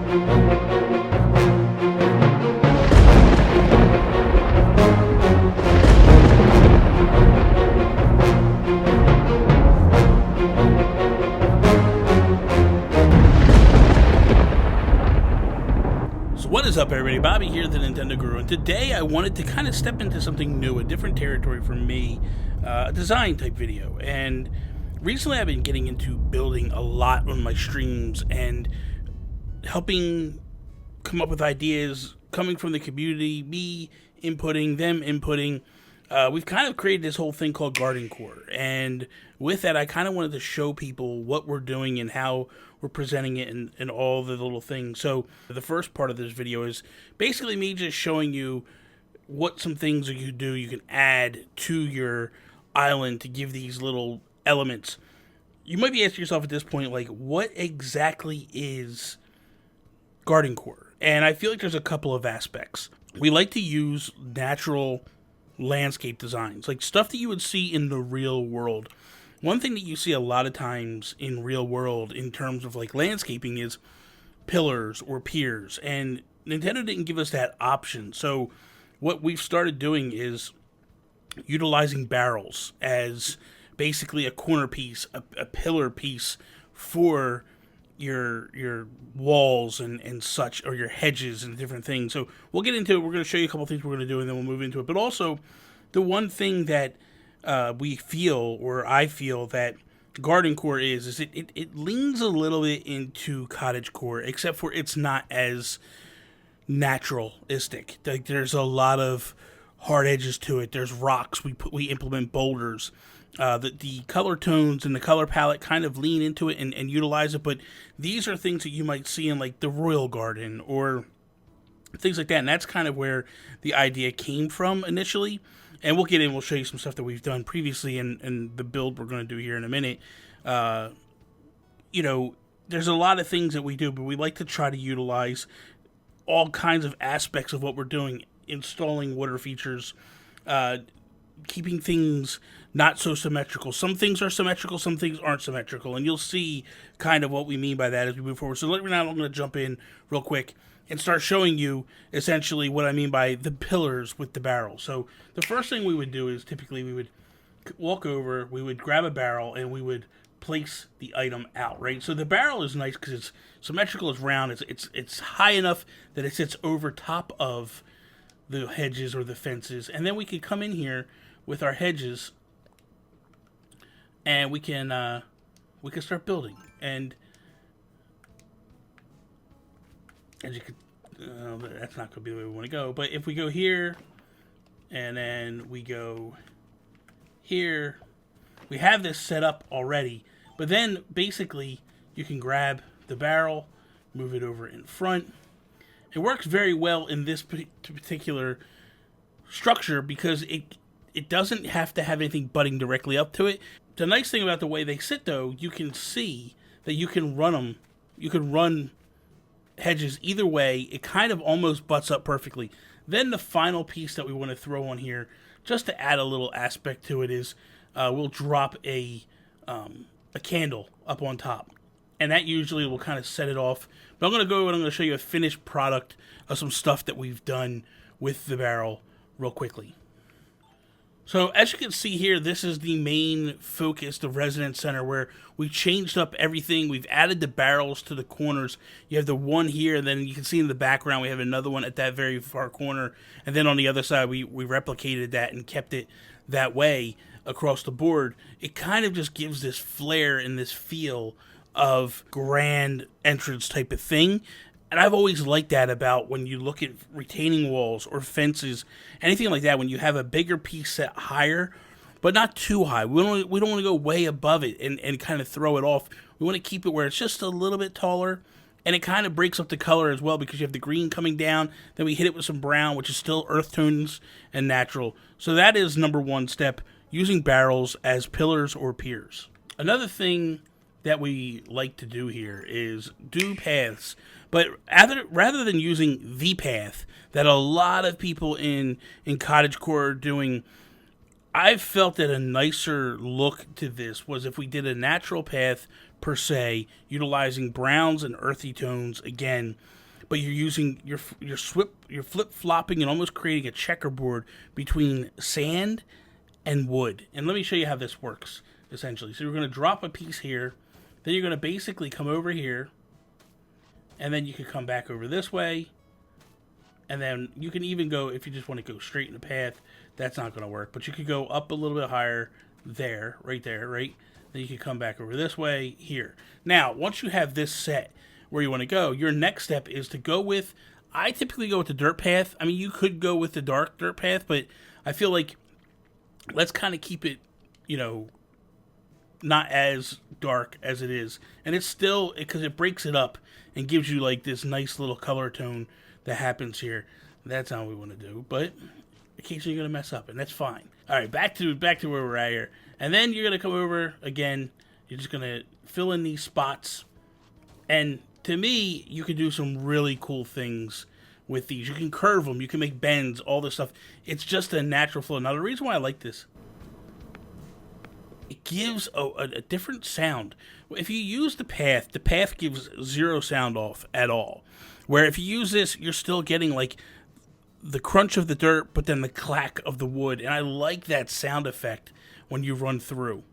What is up, everybody? Bobby here, the Nintendo Guru, and today I wanted to kind of step into something new, a different territory for me, a design type video. And recently I've been getting into building a lot on my streams and helping come up with ideas coming from the community, me inputting, them inputting. We've kind of created this whole thing called GardenCore, and with that I kind of wanted to show people what we're doing and how we're presenting it and all the little things. So the first part of this video is basically me just showing you what some things you can add to your island to give these little elements. You might be asking yourself at this point, like, what exactly is GardenCore? And I feel like there's a couple of aspects. We like to use natural landscape designs, like stuff that you would see in the real world. One thing that you see a lot of times in real world in terms of like landscaping is pillars or piers, and Nintendo didn't give us that option. So what we've started doing is utilizing barrels as basically a corner piece, a pillar piece for your walls and such, or your hedges and different things. So we'll get into it. We're going to show you a couple things we're going to do, and then we'll move into it. But also, the one thing that we feel, or I feel, that GardenCore is it leans a little bit into cottagecore, except for it's not as naturalistic. Like, there's a lot of hard edges to it. There's rocks. We implement boulders. The color tones and the color palette kind of lean into it and utilize it, but these are things that you might see in like the Royal Garden or things like that, and that's kind of where the idea came from initially. And we'll get in, we'll show you some stuff that we've done previously and the build we're going to do here in a minute. You know, there's a lot of things that we do, but we like to try to utilize all kinds of aspects of what we're doing, installing water features, keeping things not so symmetrical. Some things are symmetrical, some things aren't symmetrical, and you'll see kind of what we mean by that as we move forward. So I'm going to jump in real quick and start showing you essentially what I mean by the pillars with the barrel. So the first thing we would do is typically we would walk over, we would grab a barrel, and we would place the item out, right? So the barrel is nice because it's symmetrical, it's round, it's high enough that it sits over top of the hedges or the fences, and then we could come in here with our hedges and we can start building. And as you could, that's not going to be the way we want to go. But if we go here, and then we go here, we have this set up already. But then, basically, you can grab the barrel, move it over in front. It works very well in this particular structure because it doesn't have to have anything butting directly up to it. The nice thing about the way they sit, though, you can see that you can run them. You can run hedges either way. It kind of almost butts up perfectly. Then the final piece that we want to throw on here, just to add a little aspect to it, is we'll drop a candle up on top, and that usually will kind of set it off. But I'm going to go and I'm going to show you a finished product of some stuff that we've done with the barrel real quickly. So as you can see here, this is the main focus, the residence center, where we changed up everything. We've added the barrels to the corners. You have the one here, and then you can see in the background we have another one at that very far corner. And then on the other side, we replicated that and kept it that way across the board. It kind of just gives this flair and this feel of grand entrance type of thing. And I've always liked that about when you look at retaining walls or fences, anything like that, when you have a bigger piece set higher, but not too high. We don't want to go way above it and kind of throw it off. We want to keep it where it's just a little bit taller, and it kind of breaks up the color as well because you have the green coming down, then we hit it with some brown, which is still earth tones and natural. So that is number one step, using barrels as pillars or piers. Another thing that we like to do here is do paths, but rather than using the path that a lot of people in cottagecore are doing, I've felt that a nicer look to this was if we did a natural path per se, utilizing browns and earthy tones again, but you're using you're flip flopping and almost creating a checkerboard between sand and wood. And let me show you how this works essentially. So you're going to drop a piece here, then you're going to basically come over here, and then you can come back over this way, and then you can even go, if you just want to go straight in the path, that's not going to work, but you could go up a little bit higher there, right? Then you can come back over this way here. Now, once you have this set where you want to go, your next step is to go with, I typically go with the dirt path. I mean, you could go with the dark dirt path, but I feel like let's kind of keep it, you know, not as dark as it is. And it's still, because it breaks it up and gives you like this nice little color tone that happens here. That's not what we want to do, but occasionally you're going to mess up, and that's fine. All right, back to where we're at here. And then you're going to come over again. You're just going to fill in these spots. And to me, you can do some really cool things with these. You can curve them. You can make bends, all this stuff. It's just a natural flow. Now, the reason why I like this, it gives a different sound. If you use the path gives zero sound off at all. Where if you use this, you're still getting like the crunch of the dirt, but then the clack of the wood. And I like that sound effect when you run through.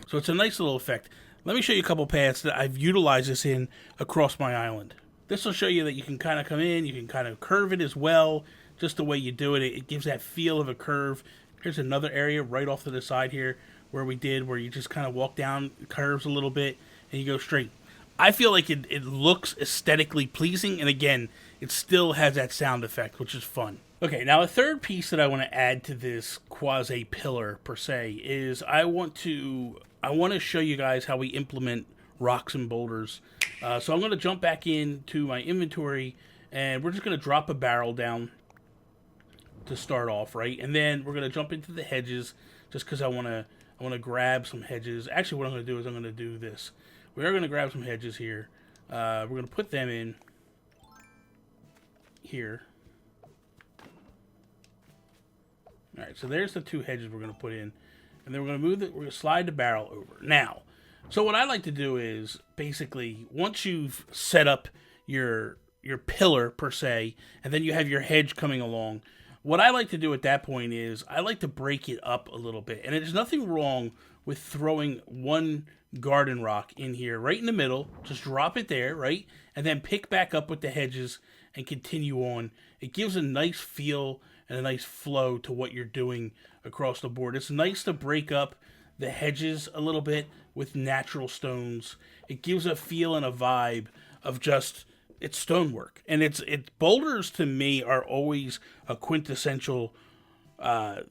So it's a nice little effect. Let me show you a couple paths that I've utilized this in across my island. This will show you that you can kind of come in, you can kind of curve it as well, just the way you do it. It gives that feel of a curve. Here's another area right off to the side here where you just kind of walk down, curves a little bit, and you go straight. I feel like it looks aesthetically pleasing, and again, it still has that sound effect, which is fun. Okay, now a third piece that I want to add to this quasi pillar per se is I want to show you guys how we implement rocks and boulders. So I'm going to jump back into my inventory, and we're just going to drop a barrel down to start off, right? And then we're going to jump into the hedges just because I want to grab some hedges. Actually, what I'm going to do is I'm going to do this. We are going to grab some hedges here. We're going to put them in here. All right, so there's the two hedges we're going to put in. And then we're going to move it, we're going to slide the barrel over. Now, so what I like to do is basically once you've set up your pillar per se, and then you have your hedge coming along, what I like to do at that point is I like to break it up a little bit. And there's nothing wrong with throwing one garden rock in here right in the middle. Just drop it there, right? And then pick back up with the hedges and continue on. It gives a nice feel and a nice flow to what you're doing across the board. It's nice to break up the hedges a little bit with natural stones. It gives a feel and a vibe of just, it's stonework. And it's boulders to me are always a quintessential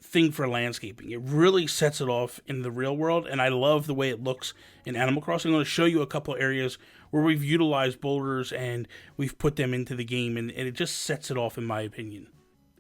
thing for landscaping. It really sets it off in the real world, and I love the way it looks in Animal Crossing. I'm going to show you a couple areas where we've utilized boulders and we've put them into the game, and it just sets it off in my opinion.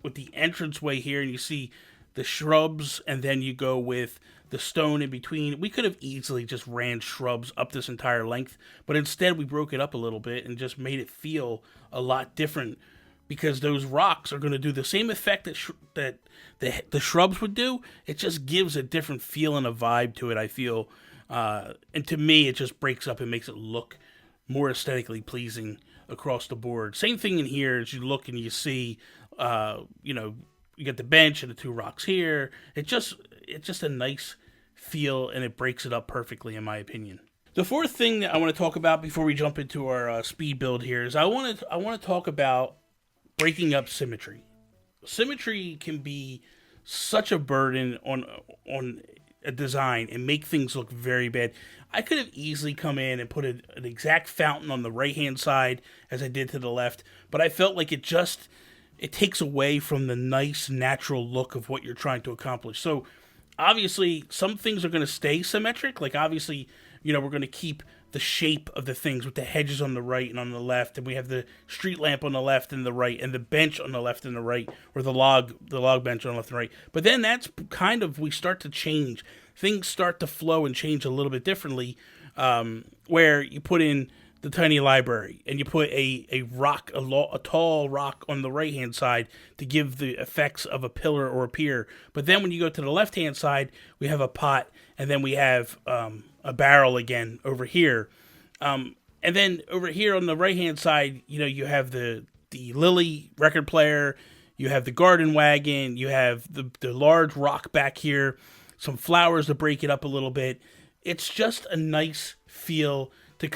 With the entranceway here, and you see the shrubs, and then you go with the stone in between. We could have easily just ran shrubs up this entire length, but instead we broke it up a little bit and just made it feel a lot different, because those rocks are going to do the same effect that the shrubs would do. It just gives a different feel and a vibe to it, I feel. And to me, it just breaks up and makes it look more aesthetically pleasing across the board. Same thing in here as you look and you see, you get the bench and the two rocks here. It's just a nice feel, and it breaks it up perfectly, in my opinion. The fourth thing that I want to talk about before we jump into our speed build here is I want to talk about breaking up symmetry. Symmetry can be such a burden on a design and make things look very bad. I could have easily come in and put an exact fountain on the right-hand side as I did to the left, but I felt like it takes away from the nice, natural look of what you're trying to accomplish. So, obviously, some things are going to stay symmetric. Like, obviously, we're going to keep the shape of the things with the hedges on the right and on the left, and we have the street lamp on the left and the right, and the bench on the left and the right, or the log bench on the left and right. But then that's kind of, we start to change. Things start to flow and change a little bit differently, where you put in the tiny library, and you put a rock, a tall rock on the right hand side to give the effects of a pillar or a pier. But then when you go to the left hand side, we have a pot, and then we have a barrel again over here. And then over here on the right hand side, you have the Lily record player, you have the garden wagon, you have the large rock back here, some flowers to break it up a little bit. It's just a nice feel to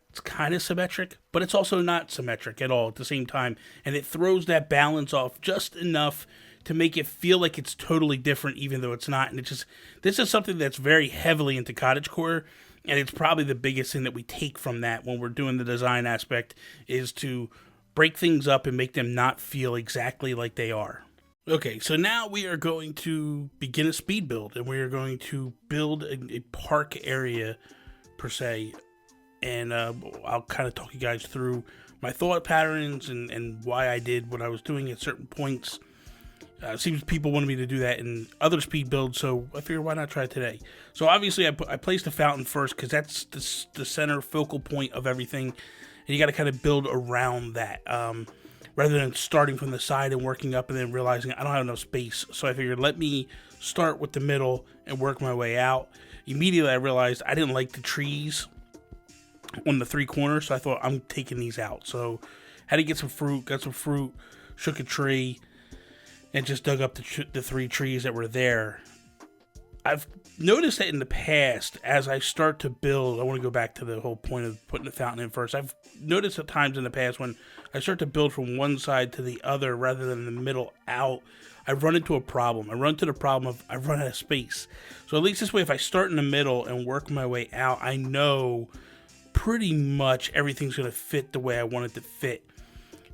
it's kind of symmetric, but it's also not symmetric at all at the same time. And it throws that balance off just enough to make it feel like it's totally different, even though it's not. And this is something that's very heavily into cottagecore, and it's probably the biggest thing that we take from that when we're doing the design aspect, is to break things up and make them not feel exactly like they are. Okay, so now we are going to begin a speed build, and we are going to build a park area, per se. And I'll kind of talk you guys through my thought patterns and why I did what I was doing at certain points. It seems people wanted me to do that in other speed builds, so I figured why not try it today. So obviously I placed the fountain first because that's the center focal point of everything, and you got to kind of build around that rather than starting from the side and working up and then realizing I don't have enough space. So I figured let me start with the middle and work my way out. Immediately I realized I didn't like the trees on the three corners, so I thought I'm taking these out. So had to get some fruit, got some fruit, shook a tree, and just dug up the three trees that were there. I've noticed that in the past, as I start to build, I want to go back to the whole point of putting the fountain in first. I've noticed at times in the past when I start to build from one side to the other rather than the middle out, I run into a problem. I run into the problem of I run out of space. So at least this way, if I start in the middle and work my way out, I know pretty much everything's going to fit the way I want it to fit.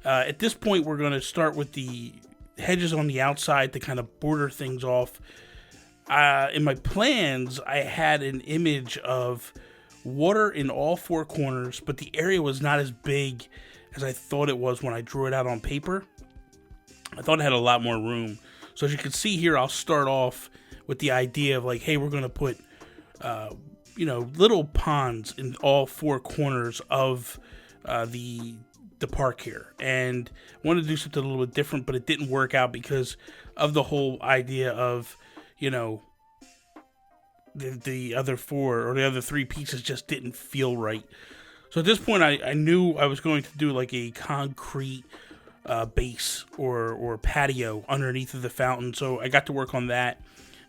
At this point, we're going to start with the hedges on the outside to kind of border things off. In my plans, I had an image of water in all four corners, but the area was not as big as I thought it was when I drew it out on paper. I thought it had a lot more room. So as you can see here, I'll start off with the idea of like, hey, we're going to put little ponds in all four corners of the park here, and I wanted to do something a little bit different, but it didn't work out because of the whole idea of the other four or the other three pieces just didn't feel right. So at this point I knew I was going to do like a concrete base or patio underneath of the fountain, so I got to work on that.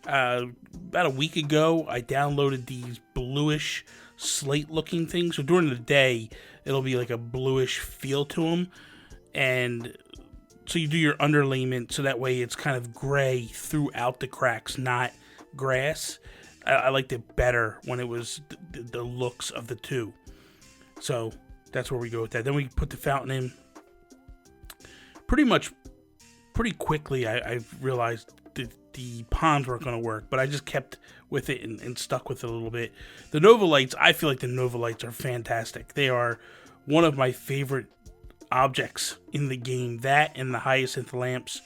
About a week ago, I downloaded these bluish slate looking things. So during the day, it'll be like a bluish feel to them. And so you do your underlayment so that way it's kind of gray throughout the cracks, not grass. I liked it better when it was the looks of the two. So that's where we go with that. Then we put the fountain in. Pretty quickly, I realized the ponds weren't going to work, but I just kept with it and stuck with it a little bit. The Nova Lights, I feel like the Nova Lights are fantastic. They are one of my favorite objects in the game. That and the hyacinth lamps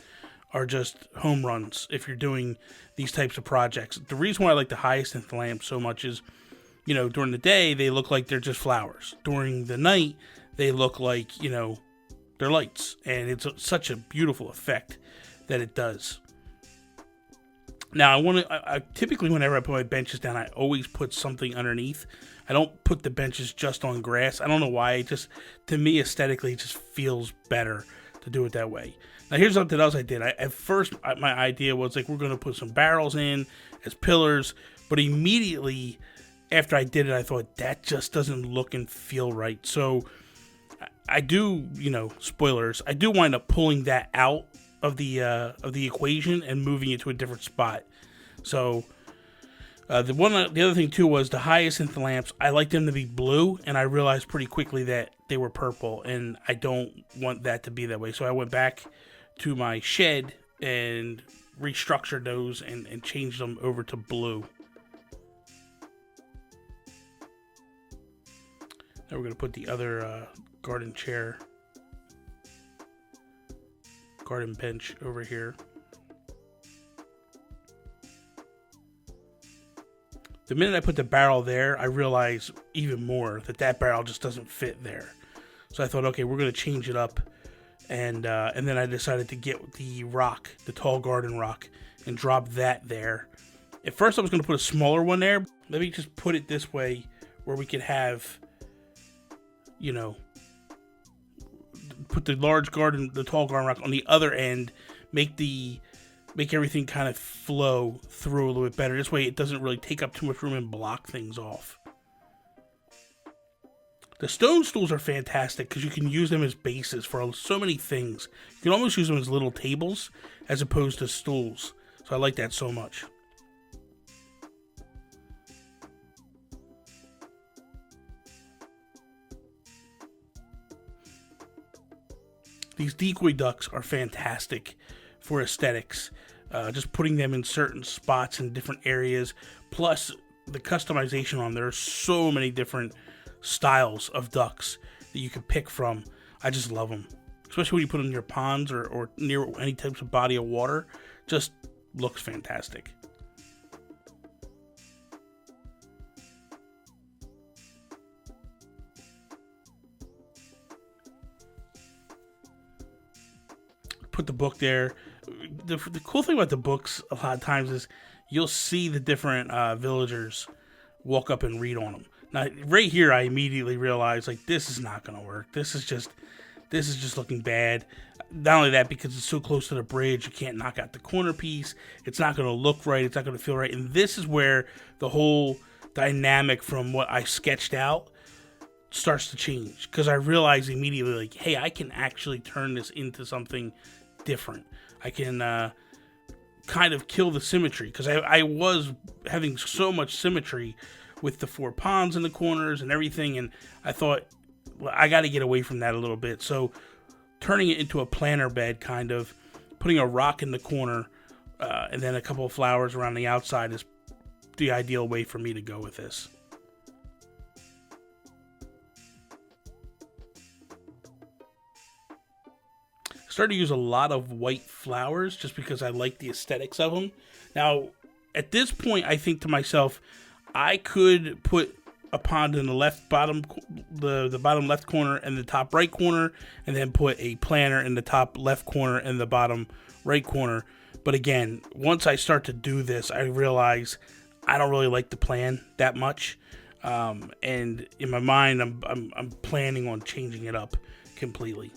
are just home runs if you're doing these types of projects. The reason why I like the hyacinth lamps so much is, during the day, they look like they're just flowers. During the night, they look like, they're lights. And it's such a beautiful effect that it does. Now, I typically, whenever I put my benches down, I always put something underneath. I don't put the benches just on grass. I don't know why. To me, aesthetically, it just feels better to do it that way. Now, here's something else I did. At first, my idea was like, we're going to put some barrels in as pillars. But immediately after I did it, I thought, that just doesn't look and feel right. So I do, spoilers, I do wind up pulling that out of the equation and moving it to a different spot. So the other thing too was the hyacinth lamps. I like them to be blue, and I realized pretty quickly that they were purple, and I don't want that to be that way. So I went back to my shed and restructured those and changed them over to blue. Now we're going to put the other garden bench over here. The minute I put the barrel there, I realized even more that barrel just doesn't fit there. So I thought, okay, we're going to change it up. And then I decided to get the rock, the tall garden rock, and drop that there. At first I was going to put a smaller one there. Let me just put it this way where we could have, you know, put the tall garden rock on the other end, make everything kind of flow through a little bit better. This way it doesn't really take up too much room and block things off. The stone stools are fantastic because you can use them as bases for so many things. You can almost use them as little tables as opposed to stools. So I like that so much. These decoy ducks are fantastic for aesthetics. Just putting them in certain spots in different areas. Plus the customization on there are so many different styles of ducks that you can pick from. I just love them, especially when you put them in your ponds or near any types of body of water. Just looks fantastic. Put the book there. The cool thing about the books a lot of times is you'll see the different villagers walk up and read on them. Now, right here, I immediately realized, like, this is not going to work. This is just looking bad. Not only that, because it's so close to the bridge, you can't knock out the corner piece. It's not going to look right. It's not going to feel right. And this is where the whole dynamic from what I sketched out starts to change. Because I realized immediately, like, hey, I can actually turn this into something different. I can kind of kill the symmetry. Because I was having so much symmetry with the 4 ponds in the corners and everything, and I thought, well, I got to get away from that a little bit. So turning it into a planter bed, kind of putting a rock in the corner and then a couple of flowers around the outside is the ideal way for me to go with this. I started to use a lot of white flowers just because I like the aesthetics of them. Now, at this point, I think to myself, I could put a pond in the bottom left corner and the top right corner, and then put a planter in the top left corner and the bottom right corner. But again, once I start to do this, I realize I don't really like the plan that much, and in my mind, I'm planning on changing it up completely.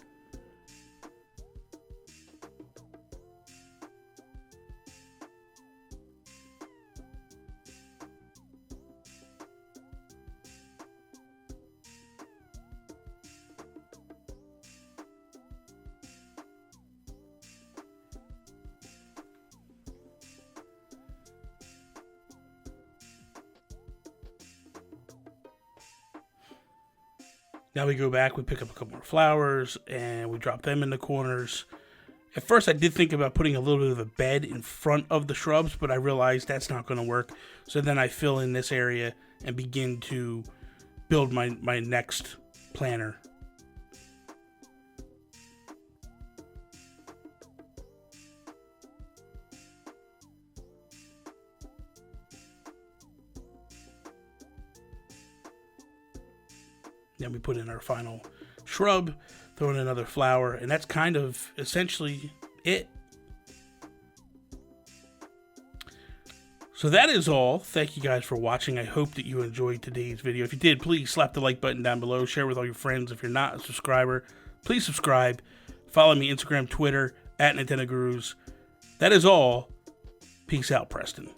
Now we go back, we pick up a couple more flowers, and we drop them in the corners. At first, I did think about putting a little bit of a bed in front of the shrubs, but I realized that's not going to work. So then I fill in this area and begin to build my next planter. Then we put in our final shrub, throw in another flower, and that's kind of essentially it. So that is all. Thank you guys for watching. I hope that you enjoyed today's video. If you did, please slap the like button down below. Share with all your friends. If you're not a subscriber, please subscribe. Follow me Instagram, Twitter, @NintendoGurus. That is all. Peace out, Preston.